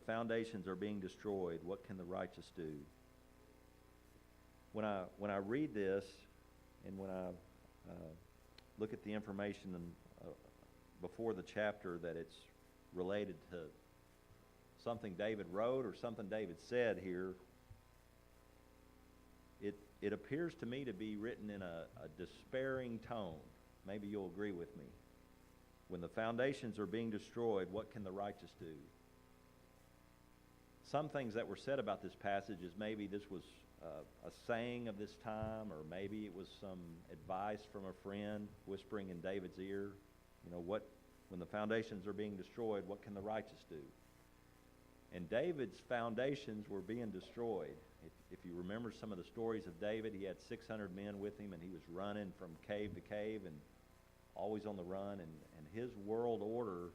foundations are being destroyed, what can the righteous do? When I read this, and when I look at the information before the chapter that it's related to something David wrote or something David said here, it appears to me to be written in a despairing tone. Maybe you'll agree with me. When the foundations are being destroyed, what can the righteous do? Some things that were said about this passage is maybe this was a saying of this time, or maybe it was some advice from a friend whispering in David's ear. When the foundations are being destroyed, what can the righteous do? And David's foundations were being destroyed. If you remember some of the stories of David, he had 600 men with him, and he was running from cave to cave and always on the run. And his world order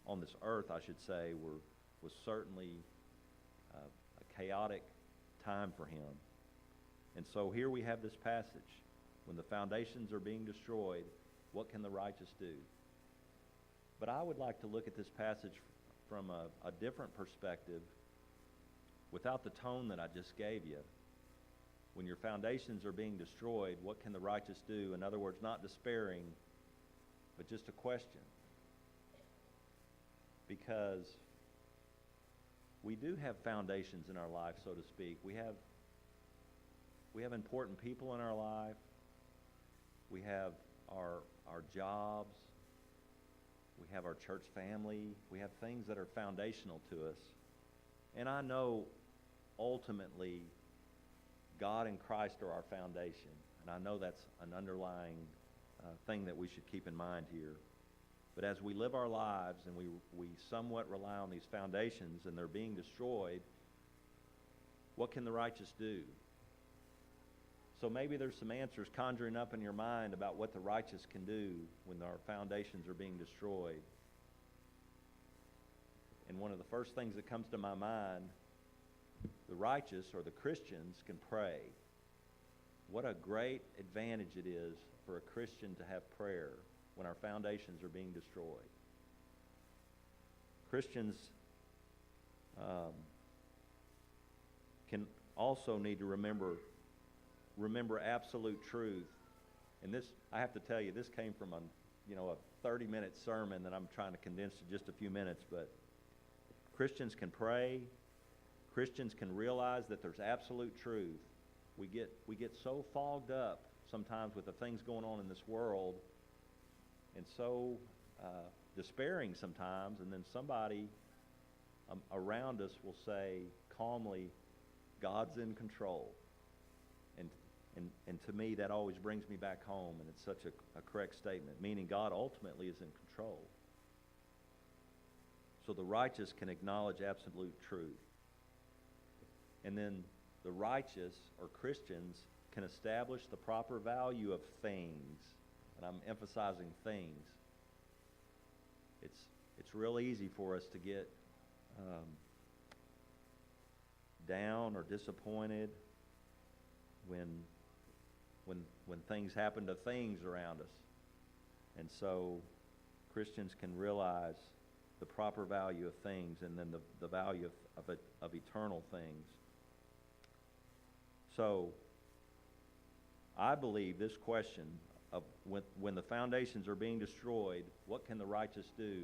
on this earth, I should say, was certainly a chaotic time for him. And so here we have this passage. When the foundations are being destroyed, what can the righteous do? But I would like to look at this passage from a different perspective, without the tone that I just gave you. When your foundations are being destroyed, what can the righteous do? In other words, not despairing, but just a question. Because we do have foundations in our life, so to speak. We have important people in our life. We have our jobs. We have our church family. We have things that are foundational to us. And I know ultimately God and Christ are our foundation. And I know that's an underlying thing that we should keep in mind here. But as we live our lives and we somewhat rely on these foundations and they're being destroyed, what can the righteous do? So maybe there's some answers conjuring up in your mind about what the righteous can do when our foundations are being destroyed. And one of the first things that comes to my mind, the righteous or the Christians can pray. What a great advantage it is for a Christian to have prayer when our foundations are being destroyed. Christians can also need to remember absolute truth. And this, I have to tell you, this came from a 30-minute sermon that I'm trying to condense to just a few minutes. But Christians can pray. Christians can realize that there's absolute truth. We get so fogged up sometimes with the things going on in this world, and so despairing sometimes, and then somebody around us will say calmly, God's in control. And to me, that always brings me back home, and it's such a correct statement, meaning God ultimately is in control. So the righteous can acknowledge absolute truth. And then the righteous, or Christians, can establish the proper value of things. And I'm emphasizing things. It's real easy for us to get down or disappointed when things happen to things around us. And so Christians can realize the proper value of things, and then the value of eternal things. So I believe this question of when the foundations are being destroyed, what can the righteous do,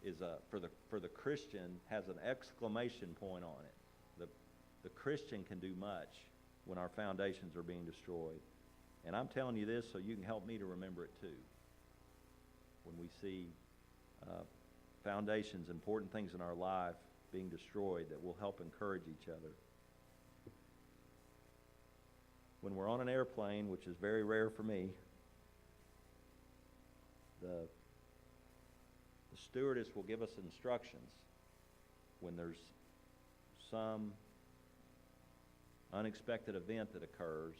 is for the Christian has an exclamation point on it. The Christian can do much when our foundations are being destroyed. And I'm telling you this so you can help me to remember it too. When we see foundations, important things in our life being destroyed, that will help encourage each other. When we're on an airplane, which is very rare for me, the stewardess will give us instructions when there's some unexpected event that occurs.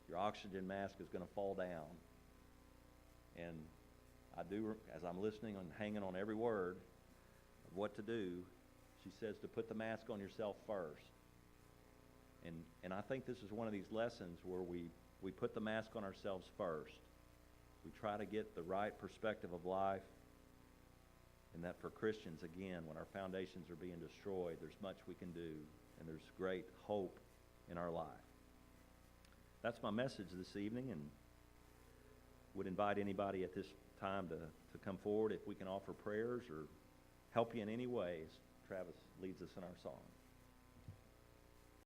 Your oxygen mask is going to fall down. And I do, as I'm listening and hanging on every word of what to do, she says to put the mask on yourself first. And I think this is one of these lessons where we put the mask on ourselves first. We try to get the right perspective of life, And that for Christians, again, when our foundations are being destroyed, there's much we can do, and there's great hope in our life. That's my message this evening, and would invite anybody at this time to come forward if we can offer prayers or help you in any ways. Travis leads us in our song.